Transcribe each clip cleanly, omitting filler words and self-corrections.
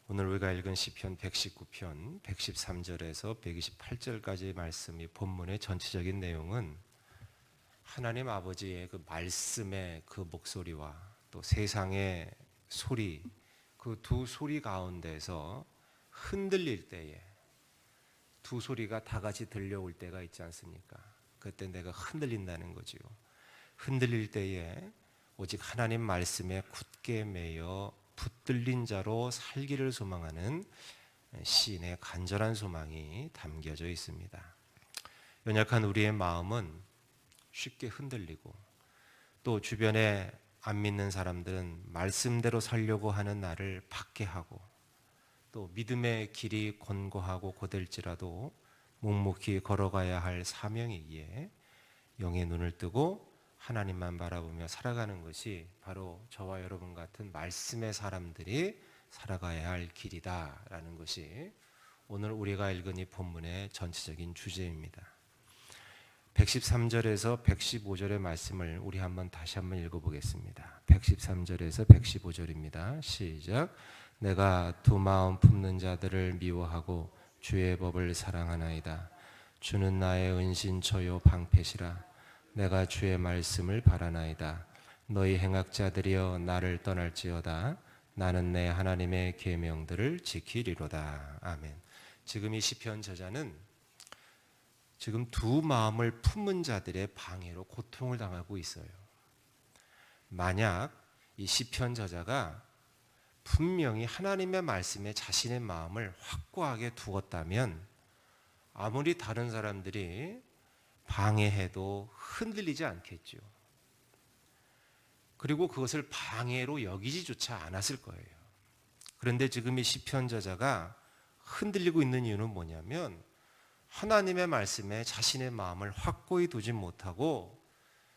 오늘 우리가 읽은 시편 119편 113절에서 128절까지의 말씀이 본문의 전체적인 내용은 하나님 아버지의 그 말씀의 그 목소리와 또 세상의 소리, 그 두 소리 가운데서 흔들릴 때에 두 소리가 다 같이 들려올 때가 있지 않습니까? 그때 내가 흔들린다는 거지요. 흔들릴 때에 오직 하나님 말씀에 굳게 매여 붙들린 자로 살기를 소망하는 시인의 간절한 소망이 담겨져 있습니다. 연약한 우리의 마음은 쉽게 흔들리고 또 주변에 안 믿는 사람들은 말씀대로 살려고 하는 나를 박해하고 또 믿음의 길이 곤고하고 고될지라도 묵묵히 걸어가야 할 사명이기에 영의 눈을 뜨고 하나님만 바라보며 살아가는 것이 바로 저와 여러분 같은 말씀의 사람들이 살아가야 할 길이다라는 것이 오늘 우리가 읽은 이 본문의 전체적인 주제입니다. 113절에서 115절의 말씀을 우리 다시 한번 읽어보겠습니다. 113절에서 115절입니다. 시작. 내가 두 마음 품는 자들을 미워하고 주의 법을 사랑하나이다. 주는 나의 은신처요 방패시라. 내가 주의 말씀을 바라나이다. 너희 행악자들이여 나를 떠날지어다. 나는 내 하나님의 계명들을 지키리로다. 아멘. 지금 이 시편 저자는 지금 두 마음을 품은 자들의 방해로 고통을 당하고 있어요. 만약 이 시편 저자가 분명히 하나님의 말씀에 자신의 마음을 확고하게 두었다면 아무리 다른 사람들이 방해해도 흔들리지 않겠죠. 그리고 그것을 방해로 여기지조차 않았을 거예요. 그런데 지금 이 시편 저자가 흔들리고 있는 이유는 뭐냐면 하나님의 말씀에 자신의 마음을 확고히 두지 못하고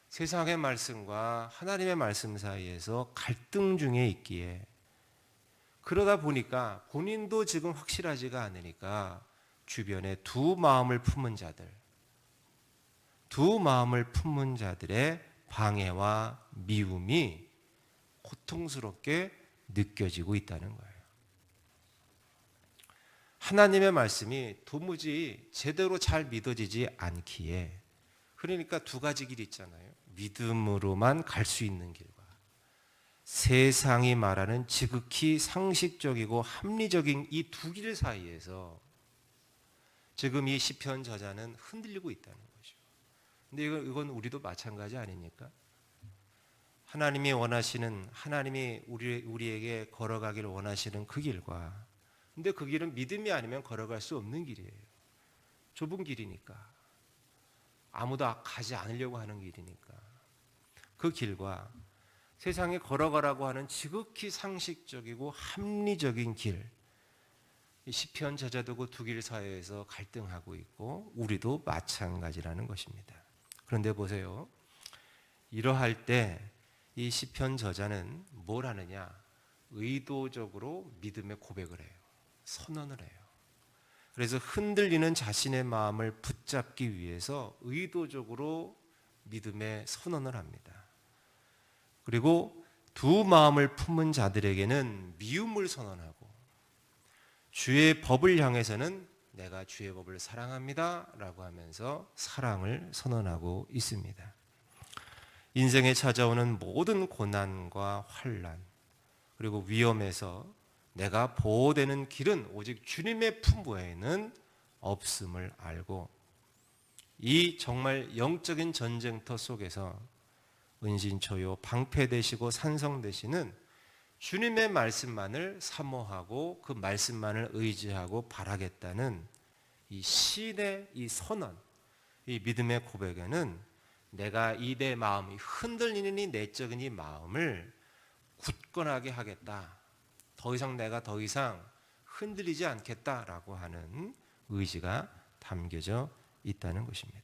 세상의 말씀과 하나님의 말씀 사이에서 갈등 중에 있기에, 그러다 보니까 본인도 지금 확실하지가 않으니까 주변에 두 마음을 품은 자들의 방해와 미움이 고통스럽게 느껴지고 있다는 거예요. 하나님의 말씀이 도무지 제대로 잘 믿어지지 않기에, 그러니까 두 가지 길이 있잖아요. 믿음으로만 갈 수 있는 길과 세상이 말하는 지극히 상식적이고 합리적인 이 두 길 사이에서 지금 이 시편 저자는 흔들리고 있다는 거죠. 근데 이건 우리도 마찬가지 아닙니까? 하나님이 우리에게 걸어가기를 원하시는 그 길과, 근데 그 길은 믿음이 아니면 걸어갈 수 없는 길이에요. 좁은 길이니까, 아무도 가지 않으려고 하는 길이니까, 그 길과 세상에 걸어가라고 하는 지극히 상식적이고 합리적인 길, 시편 저자도 그 두 길 사이에서 갈등하고 있고 우리도 마찬가지라는 것입니다. 그런데 보세요. 이러할 때 이 시편 저자는 뭘 하느냐? 의도적으로 믿음의 고백을 해요. 선언을 해요. 그래서 흔들리는 자신의 마음을 붙잡기 위해서 의도적으로 믿음의 선언을 합니다. 그리고 두 마음을 품은 자들에게는 미움을 선언하고, 주의 법을 향해서는 내가 주의 법을 사랑합니다 라고 하면서 사랑을 선언하고 있습니다. 인생에 찾아오는 모든 고난과 환난 그리고 위험에서 내가 보호되는 길은 오직 주님의 품부에는 없음을 알고, 이 정말 영적인 전쟁터 속에서 은신처요 방패 되시고 산성 되시는 주님의 말씀만을 사모하고 그 말씀만을 의지하고 바라겠다는 이 시인의 이 선언, 이 믿음의 고백에는 내가 내 마음이 흔들리는 이 내적인 이 마음을 굳건하게 하겠다, 내가 더 이상 흔들리지 않겠다라고 하는 의지가 담겨져 있다는 것입니다.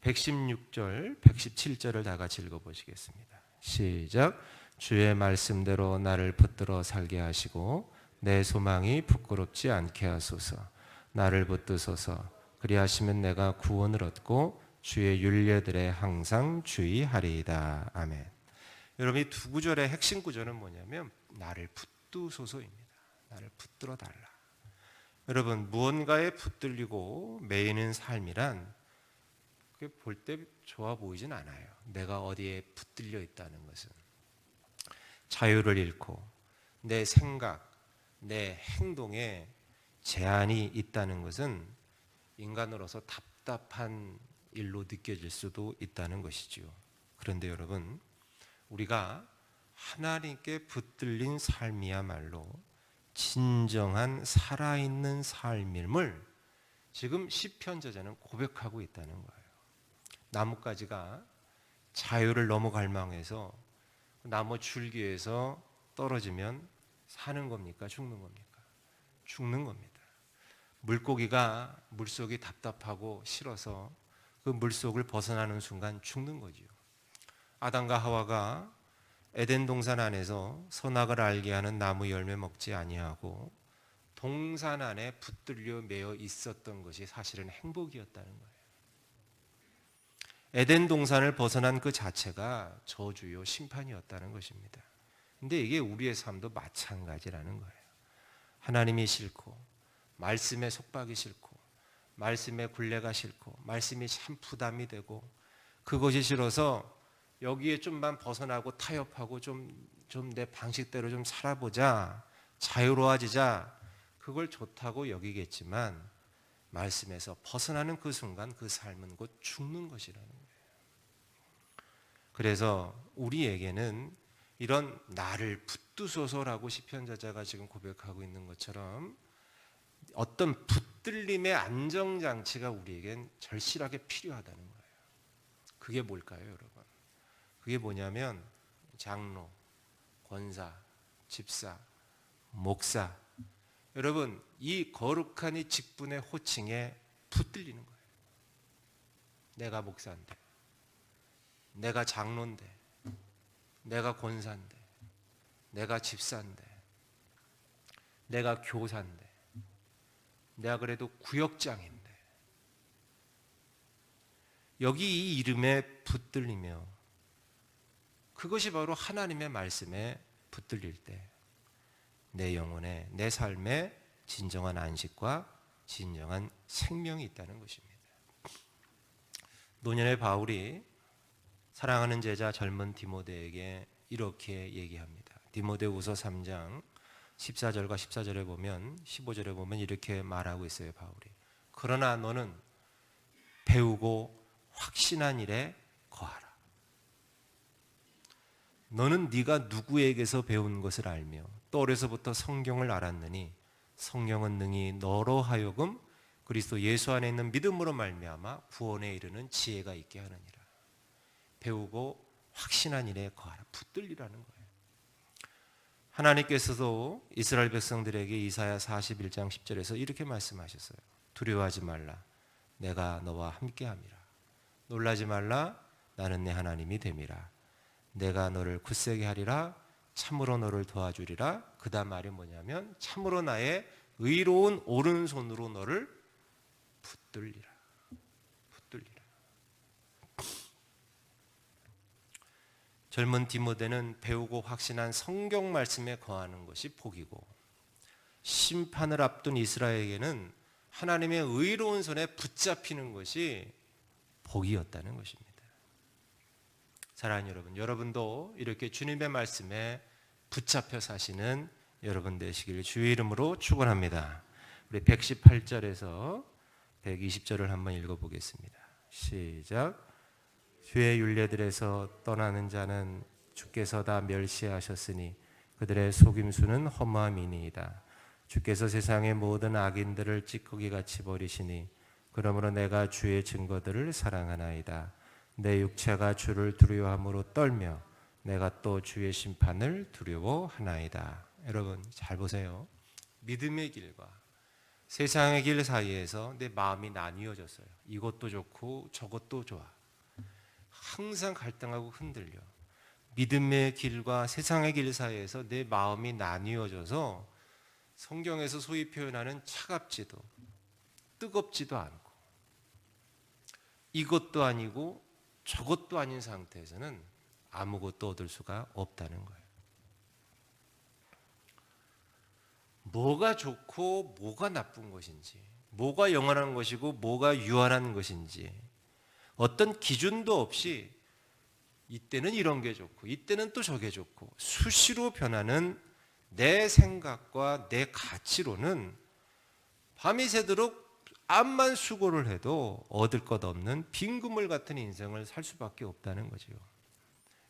116절, 117절을 다 같이 읽어보시겠습니다. 시작. 주의 말씀대로 나를 붙들어 살게 하시고 내 소망이 부끄럽지 않게 하소서. 나를 붙드소서. 그리하시면 내가 구원을 얻고 주의 율례들에 항상 주의하리이다. 아멘. 여러분, 이 두 구절의 핵심 구절은 뭐냐면 나를 붙드소서입니다. 나를 붙들어 달라. 여러분, 무언가에 붙들리고 매이는 삶이란 그게 볼 때 좋아 보이진 않아요. 내가 어디에 붙들려 있다는 것은 자유를 잃고 내 생각, 내 행동에 제한이 있다는 것은 인간으로서 답답한 일로 느껴질 수도 있다는 것이지요. 그런데 여러분, 우리가 하나님께 붙들린 삶이야말로 진정한 살아있는 삶임을 지금 시편 저자는 고백하고 있다는 거예요. 나뭇가지가 자유를 너무 갈망해서 나무 줄기에서 떨어지면 사는 겁니까? 죽는 겁니까? 죽는 겁니다. 물고기가 물속이 답답하고 싫어서 그 물속을 벗어나는 순간 죽는 거지요. 아담과 하와가 에덴 동산 안에서 선악을 알게 하는 나무 열매 먹지 아니하고 동산 안에 붙들려 매여 있었던 것이 사실은 행복이었다는 거예요. 에덴 동산을 벗어난 그 자체가 저주요 심판이었다는 것입니다. 근데 이게 우리의 삶도 마찬가지라는 거예요. 하나님이 싫고 말씀에 속박이 싫고 말씀에 굴레가 싫고 말씀이 참 부담이 되고 그것이 싫어서 여기에 좀만 벗어나고 타협하고 좀 내 방식대로 좀 살아보자, 자유로워지자, 그걸 좋다고 여기겠지만 말씀에서 벗어나는 그 순간 그 삶은 곧 죽는 것이라는 거예요. 그래서 우리에게는 이런 나를 붙드소서라고 시편 저자가 지금 고백하고 있는 것처럼 어떤 붙들림의 안정장치가 우리에겐 절실하게 필요하다는 거예요. 그게 뭘까요, 여러분? 그게 뭐냐면 장로, 권사, 집사, 목사, 여러분 이 거룩한 이 직분의 호칭에 붙들리는 거예요. 내가 목사인데, 내가 장로인데, 내가 권사인데, 내가 집사인데, 내가 교사인데, 내가 그래도 구역장인데, 여기 이 이름에 붙들리며 그것이 바로 하나님의 말씀에 붙들릴 때 내 영혼에, 내 삶에 진정한 안식과 진정한 생명이 있다는 것입니다. 노년의 바울이 사랑하는 제자 젊은 디모데에게 이렇게 얘기합니다. 디모데후서 3장 14절과 14절에 보면 15절에 보면 이렇게 말하고 있어요. 바울이. 그러나 너는 배우고 확신한 일에 거하라. 너는 네가 누구에게서 배운 것을 알며 또 어려서부터 성경을 알았느니 성경은 능히 너로 하여금 그리스도 예수 안에 있는 믿음으로 말미암아 구원에 이르는 지혜가 있게 하느니라. 배우고 확신한 일에 거하라. 붙들리라는 거예요. 하나님께서도 이스라엘 백성들에게 이사야 41장 10절에서 이렇게 말씀하셨어요. 두려워하지 말라. 내가 너와 함께함이라. 놀라지 말라. 나는 내 하나님이 됨이라. 내가 너를 굳세게 하리라. 참으로 너를 도와주리라. 그 다음 말이 뭐냐면 참으로 나의 의로운 오른손으로 너를 붙들리라. 붙들리라. 젊은 디모데는 배우고 확신한 성경 말씀에 거하는 것이 복이고 심판을 앞둔 이스라엘에게는 하나님의 의로운 손에 붙잡히는 것이 복이었다는 것입니다. 사랑하는 여러분, 여러분도 이렇게 주님의 말씀에 붙잡혀 사시는 여러분 되시길 주의 이름으로 축원합니다. 우리 118절에서 120절을 한번 읽어보겠습니다. 시작. 주의 율례들에서 떠나는 자는 주께서 다 멸시하셨으니 그들의 속임수는 허무함이니이다. 주께서 세상의 모든 악인들을 찌꺼기같이 버리시니 그러므로 내가 주의 증거들을 사랑하나이다. 내 육체가 주를 두려워함으로 떨며 내가 또 주의 심판을 두려워하나이다. 여러분 잘 보세요. 믿음의 길과 세상의 길 사이에서 내 마음이 나뉘어졌어요. 이것도 좋고 저것도 좋아. 항상 갈등하고 흔들려. 믿음의 길과 세상의 길 사이에서 내 마음이 나뉘어져서 성경에서 소위 표현하는 차갑지도 뜨겁지도 않고 이것도 아니고 저것도 아닌 상태에서는 아무것도 얻을 수가 없다는 거예요. 뭐가 좋고 뭐가 나쁜 것인지, 뭐가 영원한 것이고 뭐가 유한한 것인지 어떤 기준도 없이 이때는 이런 게 좋고 이때는 또 저게 좋고 수시로 변하는 내 생각과 내 가치로는 밤이 새도록 암만 수고를 해도 얻을 것 없는 빈 그물 같은 인생을 살 수밖에 없다는 거죠.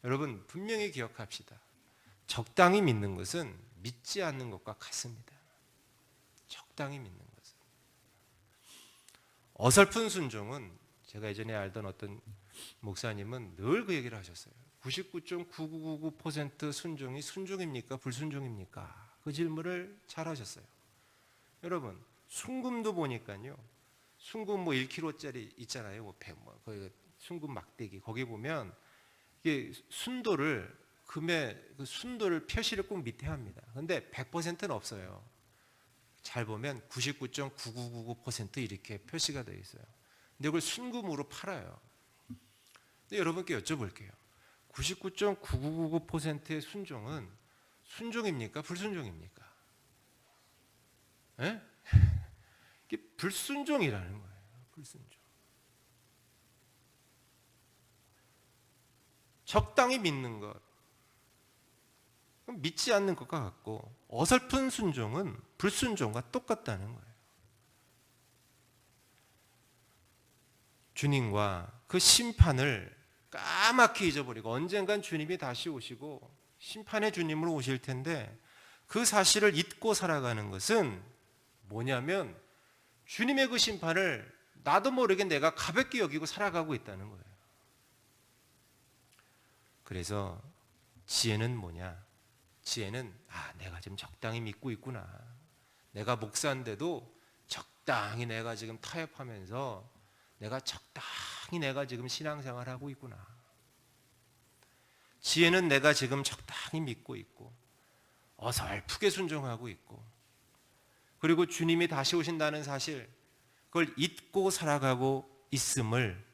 여러분 분명히 기억합시다. 적당히 믿는 것은 믿지 않는 것과 같습니다. 적당히 믿는 것은. 어설픈 순종은 제가 예전에 알던 어떤 목사님은 늘 그 얘기를 하셨어요. 99.9999% 순종이 순종입니까? 불순종입니까? 그 질문을 잘 하셨어요. 여러분 순금도 보니까요. 순금 뭐 1kg짜리 있잖아요. 뭐 거기 순금 막대기 거기 보면 이게 순도를 금의 그 순도를 표시를 꼭 밑에 합니다. 근데 100%는 없어요. 잘 보면 99.9999% 이렇게 표시가 되어 있어요. 근데 그걸 순금으로 팔아요. 근데 여러분께 여쭤볼게요. 99.9999%의 순종은 순종입니까? 불순종입니까? 예? 이게 불순종이라는 거예요. 불순종. 적당히 믿는 것, 믿지 않는 것과 같고 어설픈 순종은 불순종과 똑같다는 거예요. 주님과 그 심판을 까맣게 잊어버리고 언젠간 주님이 다시 오시고 심판의 주님으로 오실 텐데 그 사실을 잊고 살아가는 것은 뭐냐면 주님의 그 심판을 나도 모르게 내가 가볍게 여기고 살아가고 있다는 거예요. 그래서 지혜는 뭐냐? 지혜는 내가 지금 적당히 믿고 있구나. 내가 목사인데도 적당히 내가 지금 타협하면서 내가 적당히 내가 지금 신앙생활하고 있구나. 지혜는 내가 지금 적당히 믿고 있고 어설프게 순종하고 있고 그리고 주님이 다시 오신다는 사실 그걸 잊고 살아가고 있음을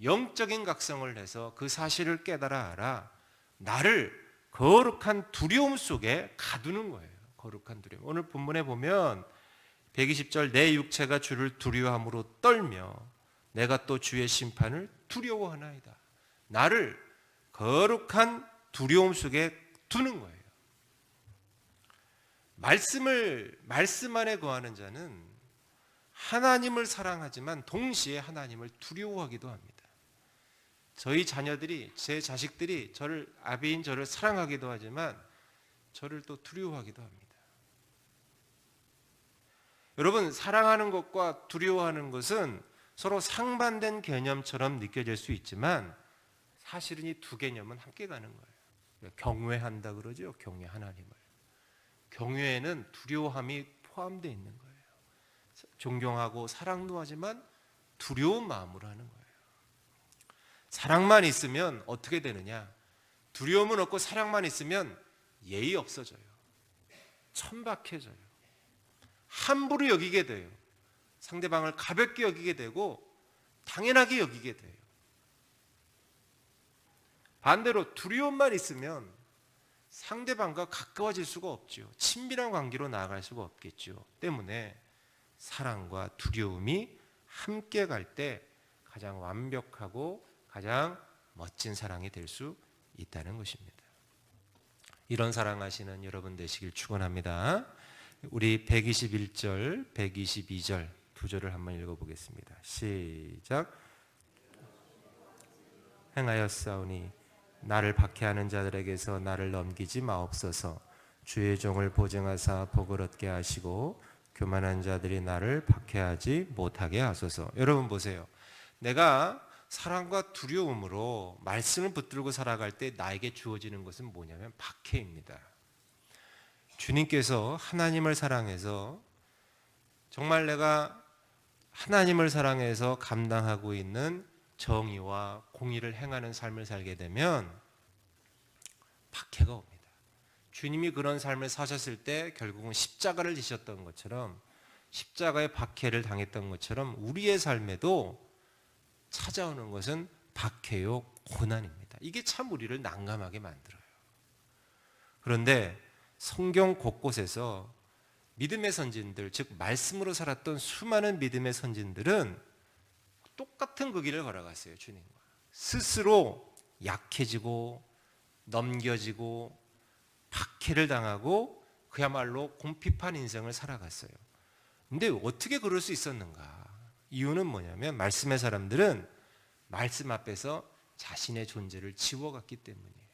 영적인 각성을 내서 그 사실을 깨달아 알아 나를 거룩한 두려움 속에 가두는 거예요. 거룩한 두려움. 오늘 본문에 보면 120절 내 육체가 주를 두려워함으로 떨며 내가 또 주의 심판을 두려워하나이다. 나를 거룩한 두려움 속에 두는 거예요. 말씀 안에 거하는 자는 하나님을 사랑하지만 동시에 하나님을 두려워하기도 합니다. 저희 자녀들이 제 자식들이 아비인 저를 사랑하기도 하지만 저를 또 두려워하기도 합니다. 여러분 사랑하는 것과 두려워하는 것은 서로 상반된 개념처럼 느껴질 수 있지만 사실은 이 두 개념은 함께 가는 거예요. 경외한다 그러죠. 경외 하나님을. 경외에는 두려움이 포함되어 있는 거예요. 존경하고 사랑도 하지만 두려운 마음으로 하는 거예요. 사랑만 있으면 어떻게 되느냐? 두려움은 없고 사랑만 있으면 예의 없어져요. 천박해져요. 함부로 여기게 돼요. 상대방을 가볍게 여기게 되고 당연하게 여기게 돼요. 반대로 두려움만 있으면 상대방과 가까워질 수가 없죠. 친밀한 관계로 나아갈 수가 없겠죠. 때문에 사랑과 두려움이 함께 갈 때 가장 완벽하고 가장 멋진 사랑이 될 수 있다는 것입니다. 이런 사랑하시는 여러분 되시길 축원합니다. 우리 121절, 122절 두 절을 한번 읽어보겠습니다. 시작. 행하였사오니 나를 박해하는 자들에게서 나를 넘기지 마옵소서. 주의 종을 보증하사 복을 얻게 하시고 교만한 자들이 나를 박해하지 못하게 하소서. 여러분 보세요. 내가 사랑과 두려움으로 말씀을 붙들고 살아갈 때 나에게 주어지는 것은 뭐냐면 박해입니다. 주님께서 하나님을 사랑해서 정말 내가 하나님을 사랑해서 감당하고 있는 정의와 공의를 행하는 삶을 살게 되면 박해가 옵니다. 주님이 그런 삶을 사셨을 때 결국은 십자가를 지셨던 것처럼 십자가의 박해를 당했던 것처럼 우리의 삶에도 찾아오는 것은 박해요, 고난입니다. 이게 참 우리를 난감하게 만들어요. 그런데 성경 곳곳에서 믿음의 선진들, 즉 말씀으로 살았던 수많은 믿음의 선진들은 똑같은 그 길을 걸어갔어요. 주님과 스스로 약해지고 넘겨지고 박해를 당하고 그야말로 궁핍한 인생을 살아갔어요. 근데 어떻게 그럴 수 있었는가? 이유는 뭐냐면 말씀의 사람들은 말씀 앞에서 자신의 존재를 지워갔기 때문이에요.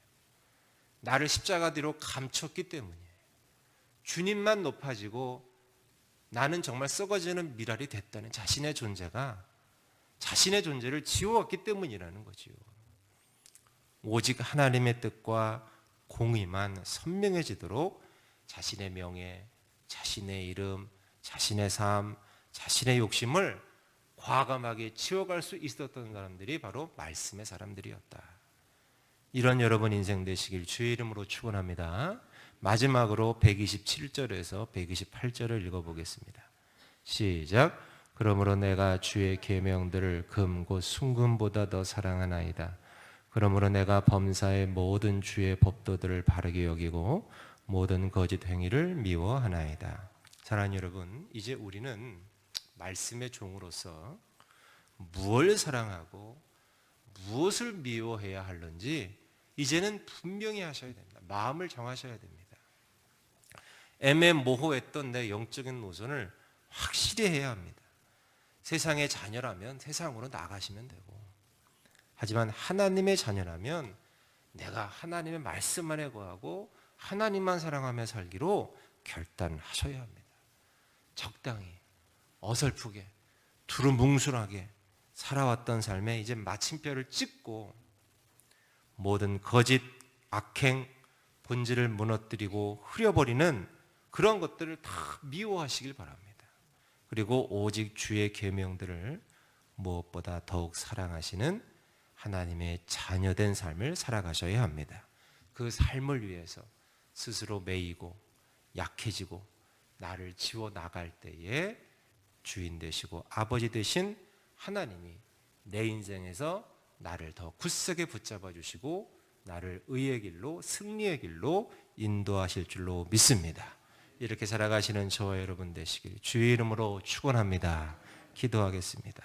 나를 십자가 뒤로 감췄기 때문이에요. 주님만 높아지고 나는 정말 썩어지는 미랄이 됐다는 자신의 존재가 자신의 존재를 지워왔기 때문이라는 거지요. 오직 하나님의 뜻과 공의만 선명해지도록 자신의 명예, 자신의 이름, 자신의 삶, 자신의 욕심을 과감하게 지워갈 수 있었던 사람들이 바로 말씀의 사람들이었다. 이런 여러분 인생 되시길 주의 이름으로 축원합니다. 마지막으로 127절에서 128절을 읽어보겠습니다. 시작. 그러므로 내가 주의 계명들을 금 곧 순금보다 더 사랑하나이다. 그러므로 내가 범사의 모든 주의 법도들을 바르게 여기고 모든 거짓 행위를 미워하나이다. 사랑하는 여러분, 이제 우리는 말씀의 종으로서 무엇을 사랑하고 무엇을 미워해야 하는지 이제는 분명히 하셔야 됩니다. 마음을 정하셔야 됩니다. 애매모호했던 내 영적인 노선을 확실히 해야 합니다. 세상의 자녀라면 세상으로 나가시면 되고, 하지만 하나님의 자녀라면 내가 하나님의 말씀 안에 거하고 하나님만 사랑하며 살기로 결단하셔야 합니다. 적당히, 어설프게, 두루뭉술하게 살아왔던 삶에 이제 마침표를 찍고 모든 거짓, 악행, 본질을 무너뜨리고 흐려버리는 그런 것들을 다 미워하시길 바랍니다. 그리고 오직 주의 계명들을 무엇보다 더욱 사랑하시는 하나님의 자녀된 삶을 살아가셔야 합니다. 그 삶을 위해서 스스로 매이고 약해지고 나를 지워 나갈 때에 주인 되시고 아버지 되신 하나님이 내 인생에서 나를 더 굳세게 붙잡아 주시고 나를 의의 길로, 승리의 길로 인도하실 줄로 믿습니다. 이렇게 살아가시는 저와 여러분 되시길 주의 이름으로 축원합니다. 기도하겠습니다.